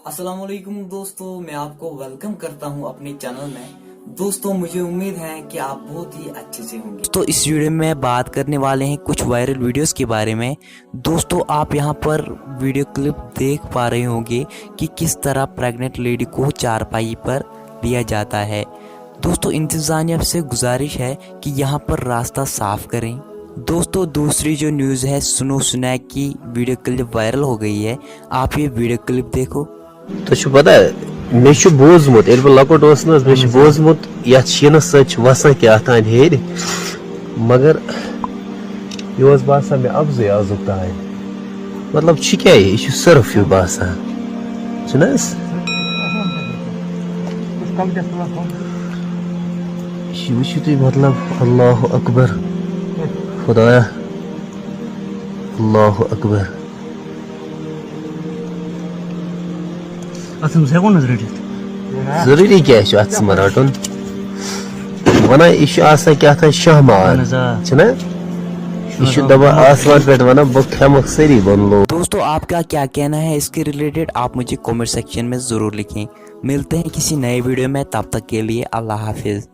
अस्सलाम वालेकुम दोस्तों, मैं आपको वेलकम करता हूं अपने चैनल में। दोस्तों मुझे उम्मीद है कि आप बहुत ही अच्छे से होंगे। तो इस वीडियो में बात करने वाले हैं कुछ वायरल वीडियोस के बारे में। दोस्तों आप यहां पर वीडियो क्लिप देख पा रहे होंगे कि किस तरह प्रेग्नेंट लेडी को चारपाई पर लिया जाता है। दोस्तों इंतजामिया से गुजारिश है कि यहां पर रास्ता साफ करें। दोस्तों दूसरी जो न्यूज़ है, सुनो स्नैक की वीडियो क्लिप वायरल हो गई है। आप ये वीडियो क्लिप देखो। तो पता मे बोजमुत बह लकुट मे बोजमुत ये शीनस वसान क्या तान हेर, मगर यह बसान मे अफज आजुक तान मतलब क्या यह सर्फ यू बसान वो तुम मतलब अल्लाह अकबर खुदाया अल्लाह अकबर जरूरी क्या रटन वन यह क्या शहमान दबा आसमान पे वन बह खेमक सरी बन लो। दोस्तों आपका क्या कहना है इसके रिलेटेड, आप मुझे कमेंट सेक्शन में जरूर लिखें। मिलते हैं किसी नए वीडियो में, तब तक के लिए अल्लाह हाफिज।